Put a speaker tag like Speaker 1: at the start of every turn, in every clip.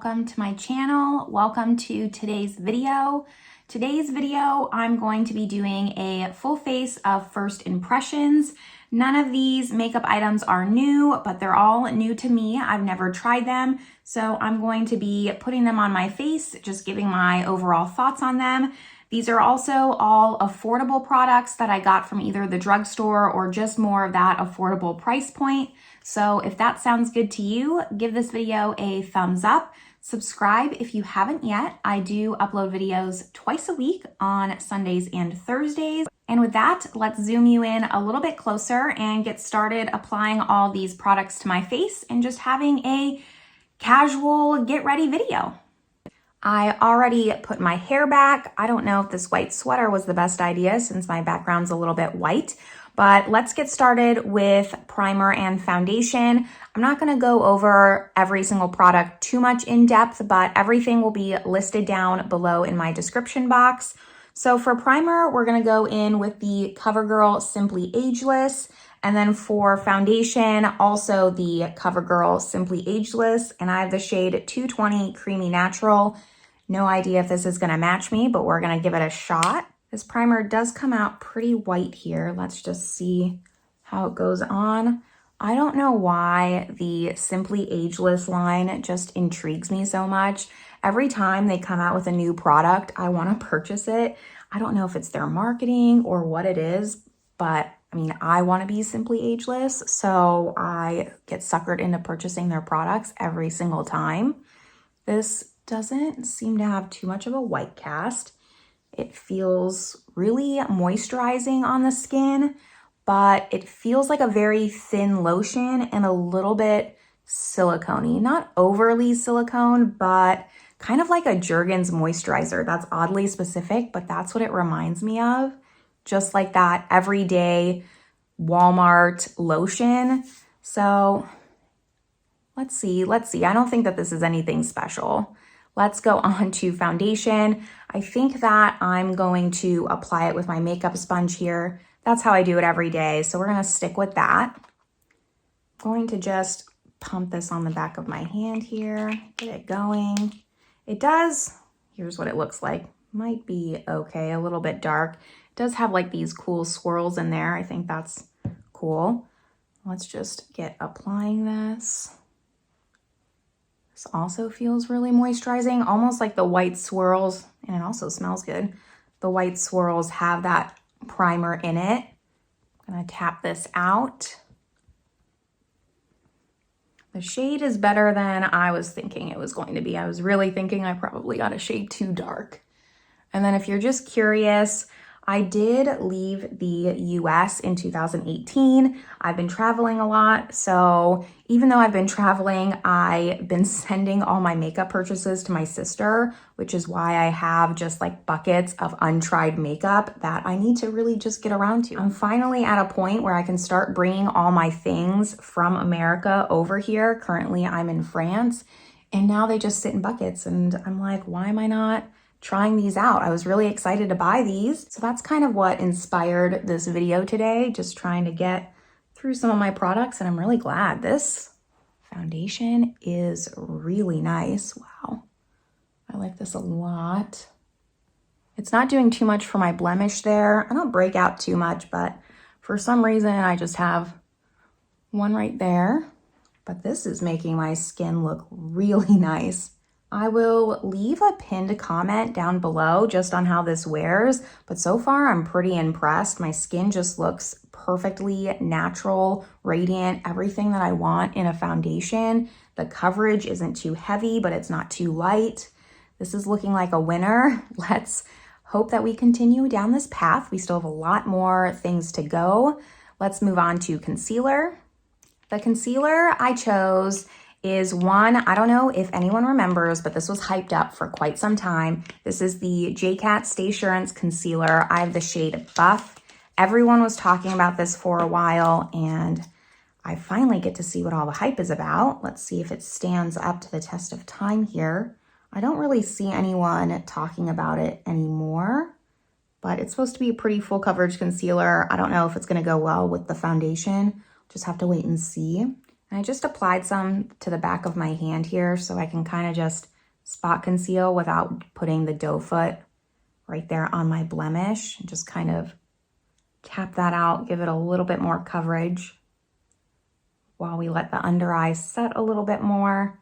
Speaker 1: welcome to my channel. Welcome to today's video. Today's video, I'm going to be doing a full face of first impressions. None of these makeup items are new, but they're all new to me. I've never tried them, so I'm going to be putting them on my face, just giving my overall thoughts on them. These are also all affordable products that I got from either the drugstore or just more of that affordable price point. So if that sounds good to you, give this video a thumbs up. Subscribe if you haven't yet. I do upload videos twice a week on Sundays and Thursdays. And with that, let's zoom you in a little bit closer and get started applying all these products to my face and just having a casual get ready video. I already put my hair back. I don't know if this white sweater was the best idea since my background's a little bit white, but let's get started with primer and foundation. I'm not gonna go over every single product too much in depth, but everything will be listed down below in my description box. So for primer, we're gonna go in with the Covergirl Simply Ageless. And then for foundation, also the Covergirl Simply Ageless. And I have the shade 220 Creamy Natural. No idea if this is gonna match me, but we're gonna give it a shot. This primer does come out pretty white here. Let's just see how it goes on. I don't know why the Simply Ageless line just intrigues me so much. Every time they come out with a new product, I wanna purchase it. I don't know if it's their marketing or what it is, but I mean, I wanna be Simply Ageless, so I get suckered into purchasing their products every single time. This doesn't seem to have too much of a white cast. It feels really moisturizing on the skin, but it feels like a very thin lotion and a little bit silicone-y. Not overly silicone, but kind of like a Jergens moisturizer. That's oddly specific, but that's what it reminds me of. Just like that everyday Walmart lotion. So let's see. I don't think that this is anything special. Let's go on to foundation. I think that I'm going to apply it with my makeup sponge here. That's how I do it every day. So we're gonna stick with that. I'm going to just pump this on the back of my hand here, get it going. It does, here's what it looks like. Might be okay, a little bit dark. It does have like these cool swirls in there. I think that's cool. Let's just get applying this. This also feels really moisturizing, almost like the white swirls, and it also smells good. The white swirls have that primer in it. I'm gonna tap this out. The shade is better than I was thinking it was going to be. I was really thinking I probably got a shade too dark. And then if you're just curious, I did leave the US in 2018. I've been traveling a lot. So even though I've been traveling, I've been sending all my makeup purchases to my sister, which is why I have just like buckets of untried makeup that I need to really just get around to. I'm finally at a point where I can start bringing all my things from America over here. Currently I'm in France and now they just sit in buckets and I'm like, why am I not trying these out? I was really excited to buy these. So that's kind of what inspired this video today, just trying to get through some of my products, and I'm really glad. This foundation is really nice. Wow, I like this a lot. It's not doing too much for my blemish there. I don't break out too much, but for some reason I just have one right there. But this is making my skin look really nice. I will leave a pinned comment down below just on how this wears, but so far I'm pretty impressed. My skin just looks perfectly natural, radiant, everything that I want in a foundation. The coverage isn't too heavy, but it's not too light. This is looking like a winner. Let's hope that we continue down this path. We still have a lot more things to go. Let's move on to concealer. The concealer I chose is one, I don't know if anyone remembers, but this was hyped up for quite some time. This is the Jcat StaySurance Concealer. I have the shade Buff. Everyone was talking about this for a while, and I finally get to see what all the hype is about. Let's see if it stands up to the test of time here. I don't really see anyone talking about it anymore, but it's supposed to be a pretty full coverage concealer. I don't know if it's gonna go well with the foundation. Just have to wait and see. And I just applied some to the back of my hand here so I can kind of just spot conceal without putting the doe foot right there on my blemish, and just kind of tap that out, give it a little bit more coverage while we let the under eye set a little bit more.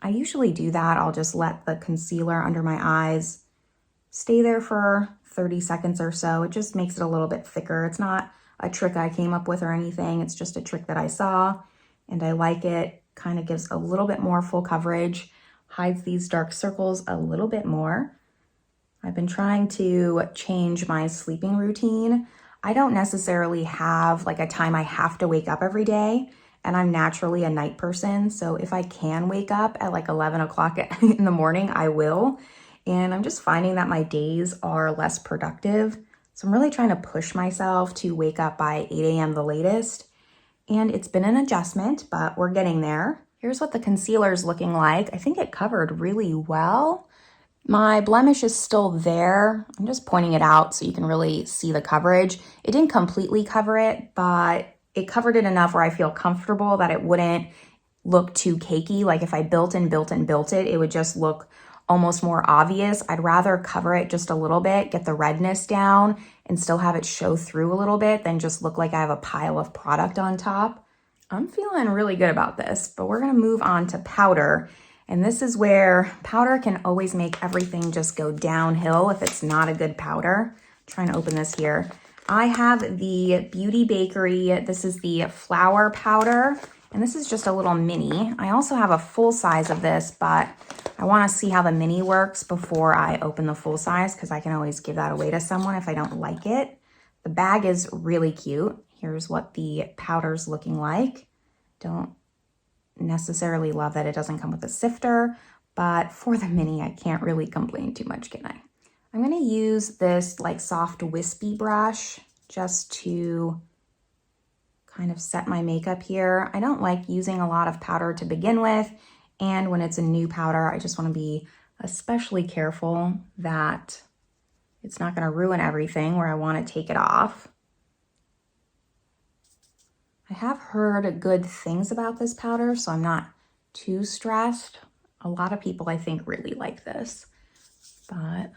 Speaker 1: I usually do that. I'll just let the concealer under my eyes stay there for 30 seconds or so. It just makes it a little bit thicker. It's not a trick I came up with or anything. It's just a trick that I saw and I like it. Kind of gives a little bit more full coverage, hides these dark circles a little bit more. I've been trying to change my sleeping routine. I don't necessarily have like a time I have to wake up every day, and I'm naturally a night person. So if I can wake up at like 11 o'clock in the morning, I will. And I'm just finding that my days are less productive. So I'm really trying to push myself to wake up by 8 a.m. the latest. And it's been an adjustment, but we're getting there. Here's what the concealer is looking like. I think it covered really well. My blemish is still there. I'm just pointing it out so you can really see the coverage. It didn't completely cover it, but it covered it enough where I feel comfortable that it wouldn't look too cakey. Like if I built it, it would just look almost more obvious. I'd rather cover it just a little bit, get the redness down, and still have it show through a little bit than just look like I have a pile of product on top. I'm feeling really good about this, but we're gonna move on to powder. And this is where powder can always make everything just go downhill if it's not a good powder. I'm trying to open this here. I have the Beauty Bakerie. This is the flour powder, and this is just a little mini. I also have a full size of this, but I want to see how the mini works before I open the full size because I can always give that away to someone if I don't like it. The bag is really cute. Here's what the powder's looking like. Don't necessarily love that it doesn't come with a sifter, but for the mini, I can't really complain too much, can I? I'm gonna use this like soft wispy brush just to kind of set my makeup here. I don't like using a lot of powder to begin with, and when it's a new powder, I just wanna be especially careful that it's not gonna ruin everything where I wanna take it off. I have heard good things about this powder, so I'm not too stressed. A lot of people, I think, really like this, but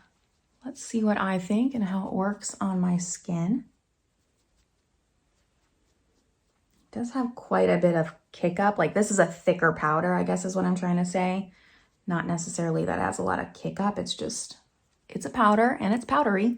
Speaker 1: let's see what I think and how it works on my skin. It does have quite a bit of kick up. Like this is a thicker powder, I guess is what I'm trying to say. Not necessarily that it has a lot of kick up. It's just, it's a powder and it's powdery.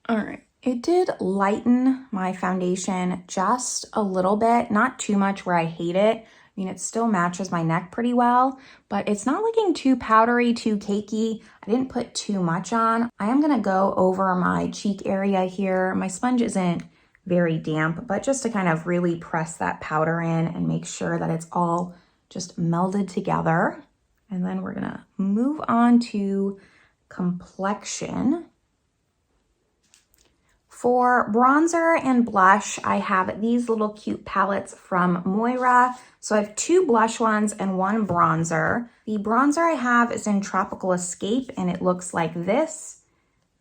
Speaker 1: All right. It did lighten my foundation just a little bit, not too much where I hate it. I mean, it still matches my neck pretty well, but it's not looking too powdery, too cakey. I didn't put too much on. I am gonna go over my cheek area here. My sponge isn't very damp, but just to kind of really press that powder in and make sure that it's all just melded together. And then we're gonna move on to complexion. For bronzer and blush, I have these little cute palettes from Moira. So I have two blush ones and one bronzer. The bronzer I have is in Tropical Escape and it looks like this.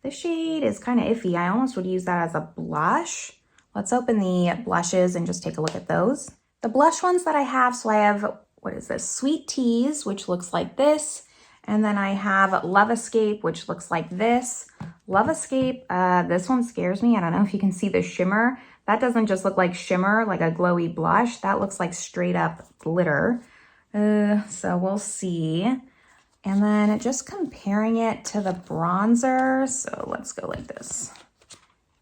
Speaker 1: The shade is kind of iffy. I almost would use that as a blush. Let's open the blushes and just take a look at those. The blush ones that I have, so I have, what is this? Sweet Tease, which looks like this. And then I have Love Escape, which looks like this. Love Escape, this one scares me. I don't know if you can see the shimmer. That doesn't just look like shimmer, like a glowy blush. That looks like straight up glitter. So we'll see. And then just comparing it to the bronzer. So let's go like this.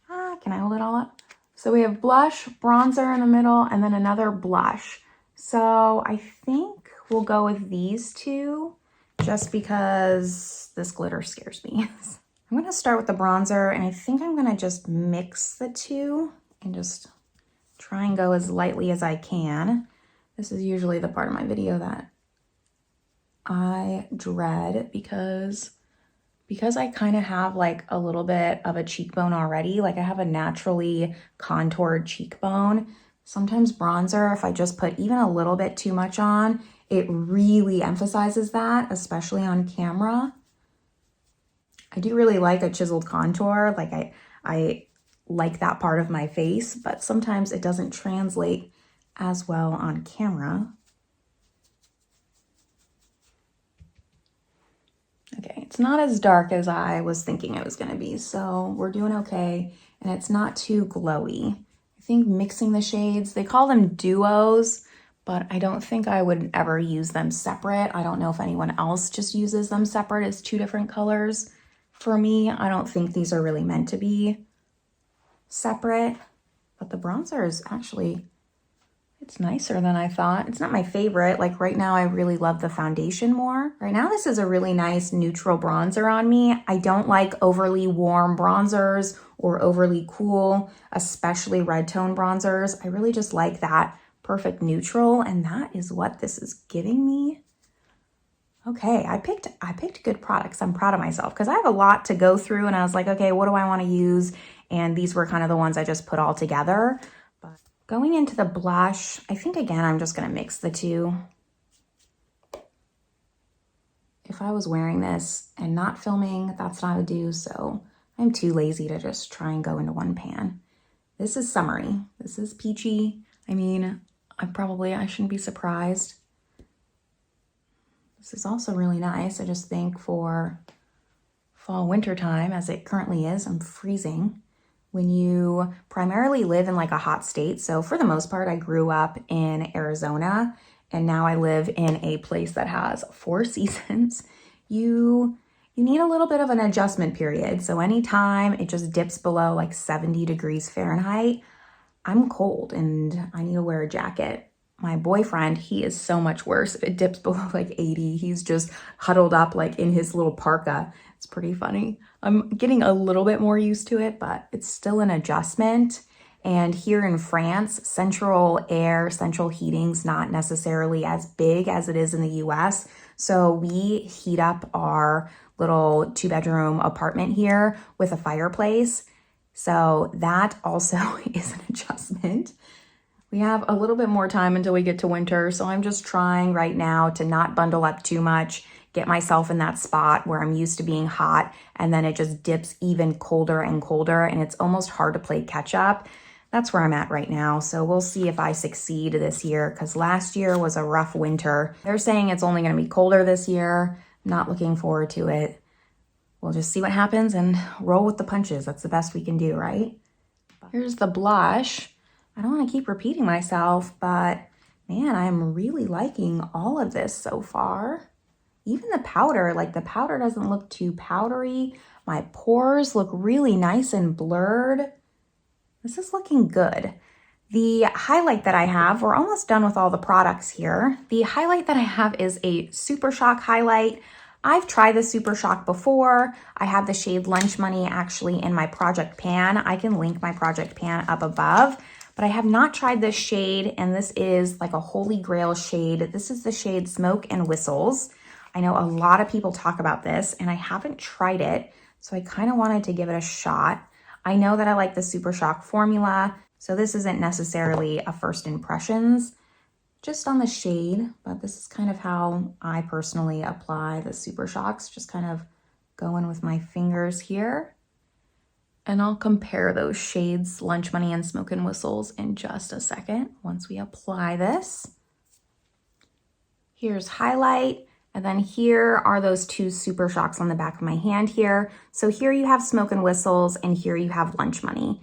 Speaker 1: Can I hold it all up? So we have blush, bronzer in the middle, and then another blush. So I think we'll go with these two just because this glitter scares me. I'm gonna start with the bronzer, and I think I'm gonna just mix the two and just try and go as lightly as I can. This is usually the part of my video that I dread because I kind of have like a little bit of a cheekbone already. Like I have a naturally contoured cheekbone. Sometimes bronzer, if I just put even a little bit too much on, it really emphasizes that, especially on camera. I do really like a chiseled contour. Like I like that part of my face, but sometimes it doesn't translate as well on camera. It's not as dark as I was thinking it was gonna be, so we're doing okay. And it's not too glowy. I think mixing the shades, they call them duos, but I don't think I would ever use them separate. I don't know if anyone else just uses them separate as two different colors. For me, I don't think these are really meant to be separate, but the bronzer is actually, it's nicer than I thought. It's not my favorite. Like right now, I really love the foundation more. Right now, this is a really nice neutral bronzer on me. I don't like overly warm bronzers or overly cool, especially red tone bronzers. I really just like that perfect neutral, and that is what this is giving me. Okay, I picked good products. I'm proud of myself because I have a lot to go through, and I was like, okay, what do I want to use? And these were kind of the ones I just put all together. But going into the blush, I think again, I'm just gonna mix the two. If I was wearing this and not filming, that's what I would do. So I'm too lazy to just try and go into one pan. This is summery. This is peachy. I mean, I shouldn't be surprised. This is also really nice. I just think for fall, winter time, as it currently is, I'm freezing. When you primarily live in like a hot state, so for the most part, I grew up in Arizona, and now I live in a place that has 4 seasons. You need a little bit of an adjustment period. So anytime it just dips below like 70 degrees Fahrenheit, I'm cold and I need to wear a jacket. My boyfriend, he is so much worse. If it dips below like 80, he's just huddled up like in his little parka. It's pretty funny. I'm getting a little bit more used to it, but it's still an adjustment. And here in France, central heating's not necessarily as big as it is in the US. So we heat up our little 2-bedroom apartment here with a fireplace. So that also is an adjustment. We have a little bit more time until we get to winter, so I'm just trying right now to not bundle up too much, get myself in that spot where I'm used to being hot, and then it just dips even colder and colder, and it's almost hard to play catch up. That's where I'm at right now, so we'll see if I succeed this year, because last year was a rough winter. They're saying it's only going to be colder this year. Not looking forward to it. We'll just see what happens and roll with the punches. That's the best we can do, right? Here's the blush. I don't want to keep repeating myself, but man, I'm really liking all of this so far. Even the powder, like the powder doesn't look too powdery. My pores look really nice and blurred. This is looking good. The highlight that I have, we're almost done with all the products here. The highlight that I have is a Super Shock highlight. I've tried the Super Shock before. I have the shade Lunch Money actually in my project pan. I can link my project pan up above. But I have not tried this shade, and this is like a holy grail shade. This is the shade Smoke and Whistles. I know a lot of people talk about this, and I haven't tried it, so I kind of wanted to give it a shot. I know that I like the Super Shock formula, so this isn't necessarily a first impressions just on the shade, but this is kind of how I personally apply the Super Shocks, just kind of going with my fingers here. And I'll compare those shades, Lunch Money and Smoke and Whistles, in just a second once we apply this. Here's highlight, and then here are those 2 Super Shocks on the back of my hand here. So here you have Smoke and Whistles, and here you have Lunch Money.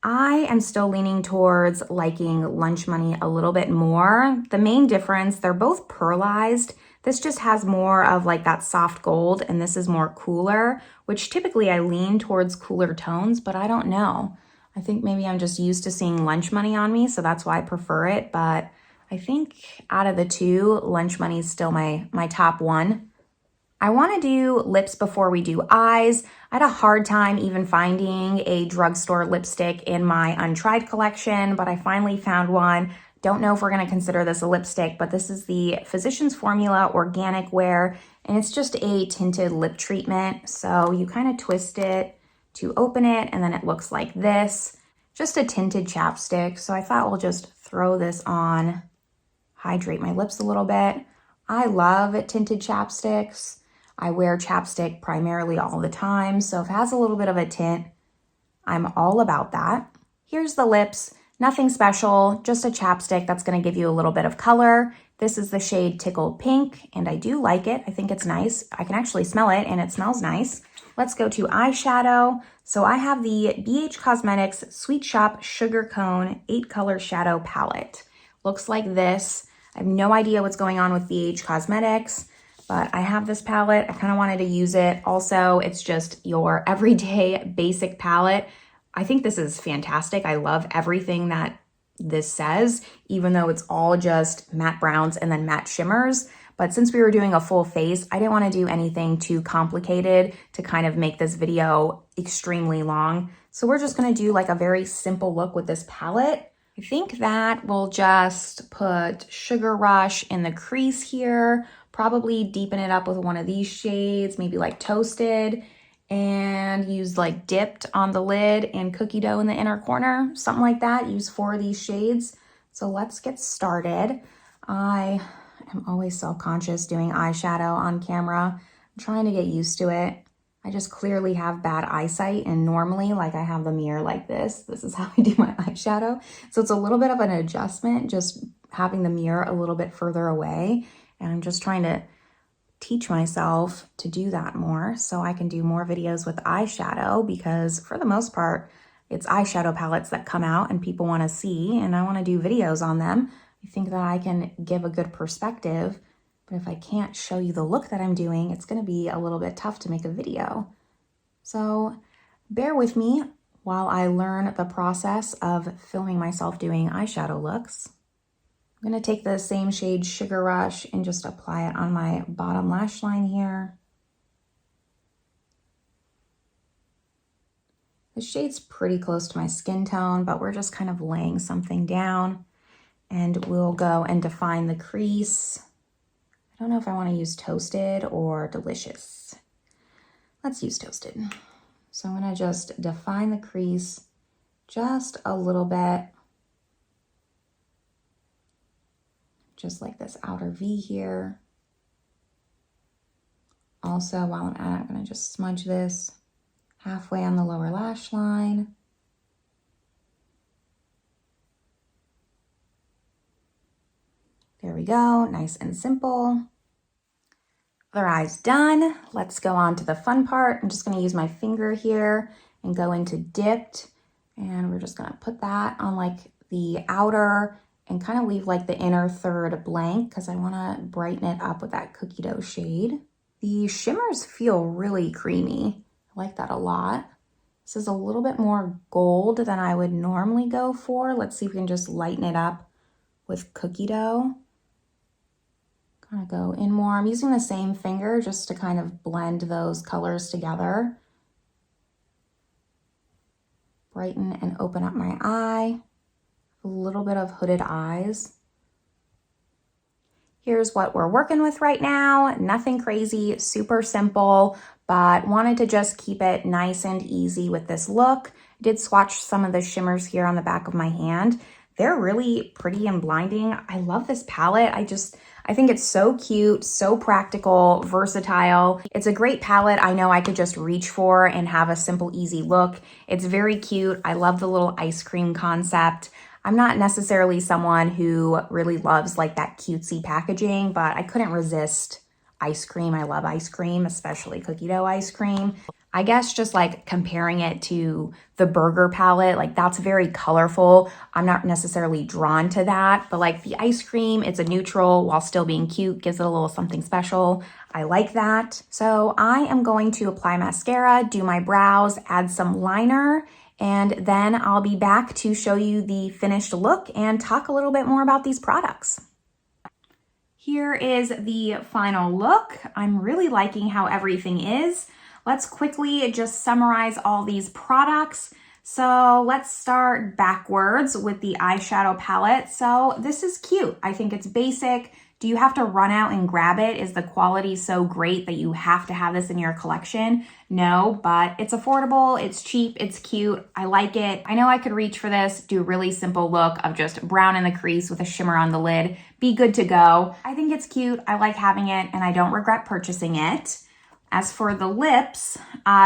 Speaker 1: I am still leaning towards liking Lunch Money a little bit more. The main difference, they're both pearlized. This just has more of like that soft gold, and this is more cooler, which typically I lean towards cooler tones, but I don't know. I think maybe I'm just used to seeing Lunch Money on me, so that's why I prefer it. But I think out of the 2, Lunch Money is still my top one. I want to do lips before we do eyes. I had a hard time even finding a drugstore lipstick in my untried collection, but I finally found one. Don't know if we're going to consider this a lipstick, but this is the Physicians Formula Organic Wear, and it's just a tinted lip treatment. So you kind of twist it to open it, and then it looks like this. Just a tinted chapstick. So I thought we'll just throw this on, hydrate my lips a little bit. I love tinted chapsticks. I wear chapstick primarily all the time, so if it has a little bit of a tint, I'm all about that. Here's the lips. Nothing special, just a chapstick that's going to give you a little bit of color. This is the shade Tickled Pink, and I do like it. I think it's nice. I can actually smell it, and it smells nice. Let's go to eyeshadow. So I have the BH Cosmetics Sweet Shop Sugar Cone 8 Color Shadow Palette. Looks like this. I have no idea what's going on with BH Cosmetics, but I have this palette. I kind of wanted to use it. Also, it's just your everyday basic palette. I think this is fantastic. I love everything that this says, even though it's all just matte browns and then matte shimmers. But since we were doing a full face, I didn't want to do anything too complicated to kind of make this video extremely long. So we're just going to do like a very simple look with this palette. I think that we'll just put Sugar Rush in the crease here, probably deepen it up with one of these shades, maybe like Toasted, and use like Dipped on the lid and Cookie Dough in the inner corner, something like that. Use 4 of these shades. So let's get started. I'm always self-conscious doing eyeshadow on camera. I'm trying to get used to it. I just clearly have bad eyesight, and normally like I have the mirror like this. This is how I do my eyeshadow. So it's a little bit of an adjustment, just having the mirror a little bit further away. And I'm just trying to teach myself to do that more so I can do more videos with eyeshadow, because for the most part, it's eyeshadow palettes that come out and people want to see, and I want to do videos on them. I think that I can give a good perspective, but if I can't show you the look that I'm doing, it's going to be a little bit tough to make a video. So bear with me while I learn the process of filming myself doing eyeshadow looks. I'm going to take the same shade Sugar Rush and just apply it on my bottom lash line here. The shade's pretty close to my skin tone, but we're just kind of laying something down. And we'll go and define the crease. I don't know if I want to use Toasted or Delicious. Let's use Toasted. So I'm going to just define the crease just a little bit. Just like this outer V here. Also, while I'm at it, I'm going to just smudge this halfway on the lower lash line. There we go, nice and simple. Other eye's done. Let's go on to the fun part. I'm just going to use my finger here and go into Dipped. And we're just going to put that on like the outer and kind of leave like the inner third blank because I want to brighten it up with that Cookie Dough shade. The shimmers feel really creamy. I like that a lot. This is a little bit more gold than I would normally go for. Let's see if we can just lighten it up with Cookie Dough. Kind of go in more. I'm using the same finger just to kind of blend those colors together. Brighten and open up my eye. A little bit of hooded eyes. Here's what we're working with right now. Nothing crazy, super simple, but wanted to just keep it nice and easy with this look. I did swatch some of the shimmers here on the back of my hand. They're really pretty and blinding. I love this palette. I think it's so cute, so practical, versatile. It's a great palette I know I could just reach for and have a simple, easy look. It's very cute. I love the little ice cream concept. I'm not necessarily someone who really loves like that cutesy packaging, but I couldn't resist ice cream. I love ice cream, especially cookie dough ice cream. I guess just like comparing it to the burger palette, like that's very colorful. I'm not necessarily drawn to that, but like the ice cream, it's a neutral while still being cute, gives it a little something special. I like that. So I am going to apply mascara, do my brows, add some liner, and then I'll be back to show you the finished look and talk a little bit more about these products. Here is the final look. I'm really liking how everything is. Let's quickly just summarize all these products. So let's start backwards with the eyeshadow palette. So this is cute. I think it's basic. Do you have to run out and grab it? Is the quality so great that you have to have this in your collection? No, but it's affordable, it's cheap, it's cute. I like it. I know I could reach for this, do a really simple look of just brown in the crease with a shimmer on the lid. Be good to go. I think it's cute. I like having it and I don't regret purchasing it. As for the lips,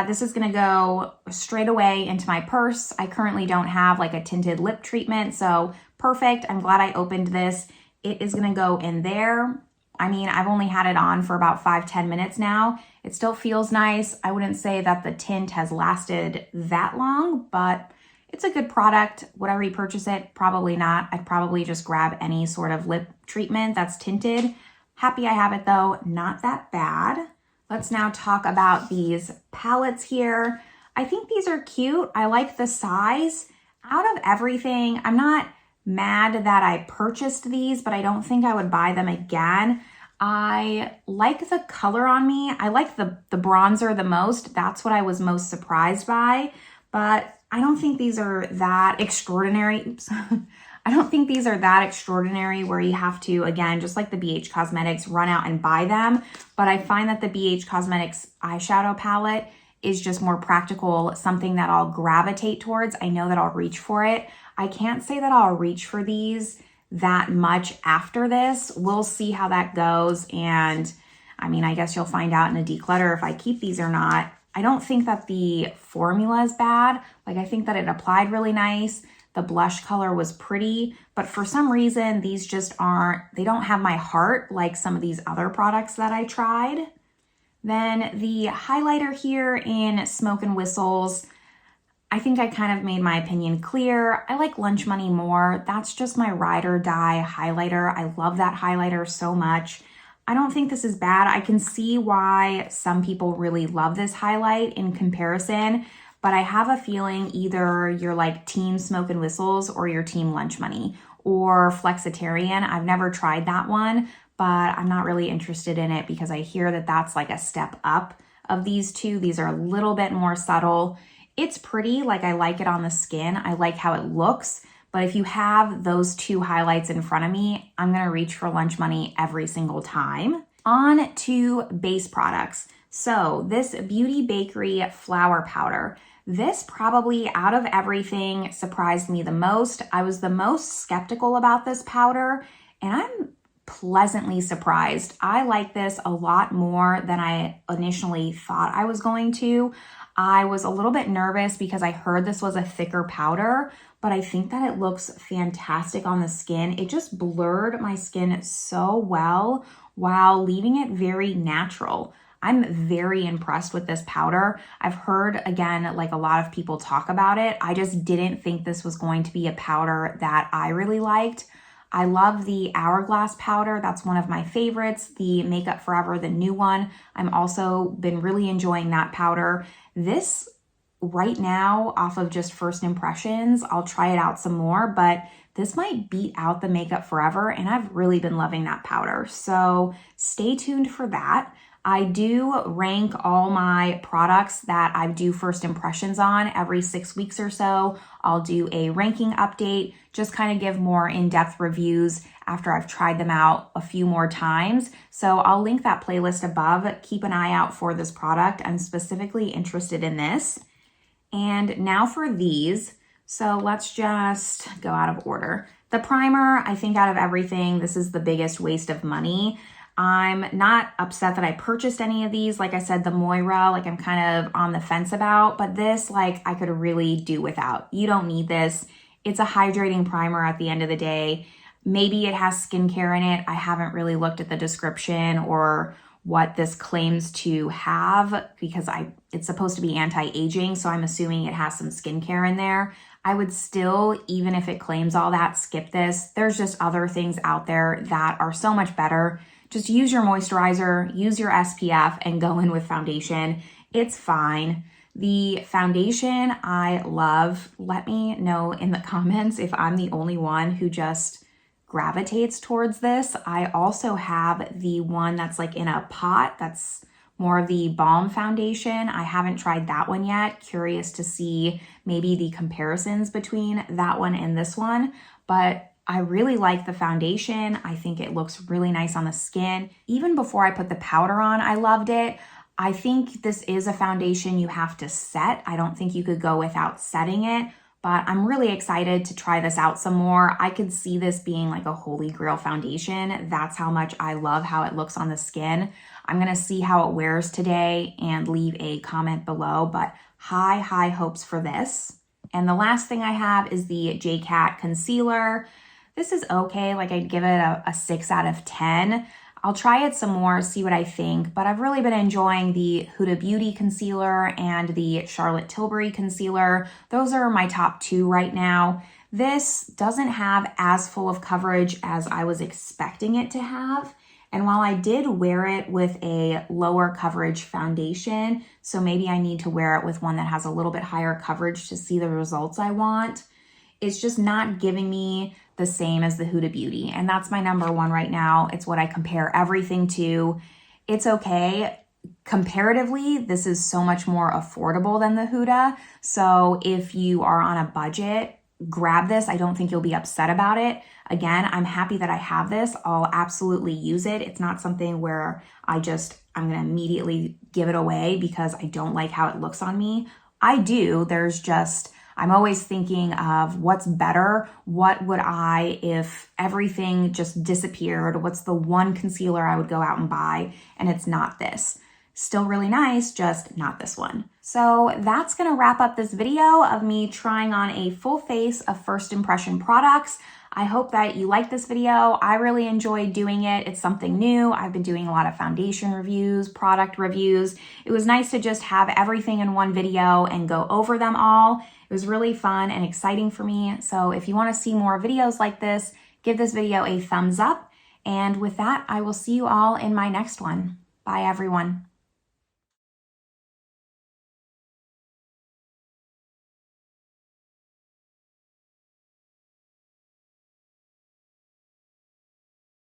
Speaker 1: this is gonna go straight away into my purse. I currently don't have like a tinted lip treatment, so perfect. I'm glad I opened this It is gonna go in there. I mean, I've only had it on for about 5-10 minutes now. It still feels nice. I wouldn't say that the tint has lasted that long, but it's a good product. Would I repurchase it? Probably not. I'd probably just grab any sort of lip treatment that's tinted. Happy I have it though, not that bad. Let's now talk about these palettes here. I think these are cute. I like the size. Out of everything, I'm not mad that I purchased these, but I don't think I would buy them again. I like the color on me. I like the bronzer the most. That's what I was most surprised by, but I don't think these are that extraordinary. Oops. I don't think these are that extraordinary where you have to, again, just like the BH Cosmetics, run out and buy them. But I find that the BH Cosmetics eyeshadow palette is just more practical, something that I'll gravitate towards. I know that I'll reach for it. I can't say that I'll reach for these that much after this. We'll see how that goes. And I mean, I guess you'll find out in a declutter if I keep these or not. I don't think that the formula is bad. Like, I think that it applied really nice. The blush color was pretty, but for some reason, these just aren't, they don't have my heart like some of these other products that I tried. Then the highlighter here in Smoke and Whistles, I think I kind of made my opinion clear. I like Lunch Money more. That's just my ride or die highlighter. I love that highlighter so much. I don't think this is bad. I can see why some people really love this highlight in comparison, but I have a feeling either you're like Team Smoke and Whistles or you're Team Lunch Money or Flexitarian. I've never tried that one, but I'm not really interested in it because I hear that that's like a step up of these two. These are a little bit more subtle. It's pretty, like I like it on the skin. I like how it looks, but if you have those two highlights in front of me, I'm gonna reach for Lunch Money every single time. On to base products. So this Beauty Bakerie flour powder. This probably out of everything surprised me the most. I was the most skeptical about this powder and I'm pleasantly surprised. I like this a lot more than I initially thought I was going to. I was a little bit nervous because I heard this was a thicker powder, but I think that it looks fantastic on the skin. It just blurred my skin so well while leaving it very natural. I'm very impressed with this powder. I've heard, again, like a lot of people talk about it. I just didn't think this was going to be a powder that I really liked. I love the Hourglass powder. That's one of my favorites. The Makeup Forever, the new one. I'm also been really enjoying that powder. This right now, off of just first impressions, I'll try it out some more, but this might beat out the Makeup Forever, and I've really been loving that powder. So stay tuned for that. I do rank all my products that I do first impressions on every 6 weeks or so. I'll do a ranking update, just kind of give more in-depth reviews after I've tried them out a few more times. So I'll link that playlist above. Keep an eye out for this product. I'm specifically interested in this. And now for these. So let's just go out of order. The primer, I think out of everything, this is the biggest waste of money. I'm not upset that I purchased any of these. Like I said, the Moira, like I'm kind of on the fence about, but this, like I could really do without. You don't need this. It's a hydrating primer at the end of the day. Maybe it has skincare in it. I haven't really looked at the description or what this claims to have because it's supposed to be anti-aging, so I'm assuming it has some skincare in there. I would still, even if it claims all that, skip this. There's just other things out there that are so much better. Just use your moisturizer, use your SPF, and go in with foundation. It's fine. The foundation I love. Let me know in the comments if I'm the only one who just gravitates towards this. I also have the one that's like in a pot. That's more of the balm foundation. I haven't tried that one yet. Curious to see maybe the comparisons between that one and this one. But I really like the foundation. I think it looks really nice on the skin. Even before I put the powder on, I loved it. I think this is a foundation you have to set. I don't think you could go without setting it, but I'm really excited to try this out some more. I could see this being like a holy grail foundation. That's how much I love how it looks on the skin. I'm gonna see how it wears today and leave a comment below, but high hopes for this. And the last thing I have is the Jcat concealer. This is okay, like I'd give it a 6 out of 10. I'll try it some more, see what I think, but I've really been enjoying the Huda Beauty concealer and the Charlotte Tilbury concealer. Those are my top 2 right now. This doesn't have as full of coverage as I was expecting it to have. And while I did wear it with a lower coverage foundation, so maybe I need to wear it with one that has a little bit higher coverage to see the results I want, it's just not giving me the same as the Huda Beauty. And that's my number 1 right now. It's what I compare everything to. It's okay. Comparatively, this is so much more affordable than the Huda. So if you are on a budget, grab this. I don't think you'll be upset about it. Again, I'm happy that I have this. I'll absolutely use it. It's not something where I'm going to immediately give it away because I don't like how it looks on me. I do. I'm always thinking of what's better. What would if everything just disappeared? What's the one concealer I would go out and buy? And it's not this. Still really nice, just not this one. So that's gonna wrap up this video of me trying on a full face of first impression products. I hope that you like this video. I really enjoyed doing it. It's something new. I've been doing a lot of foundation reviews, product reviews. It was nice to just have everything in one video and go over them all. It was really fun and exciting for me. So if you want to see more videos like this, give this video a thumbs up. And with that, I will see you all in my next one. Bye, everyone.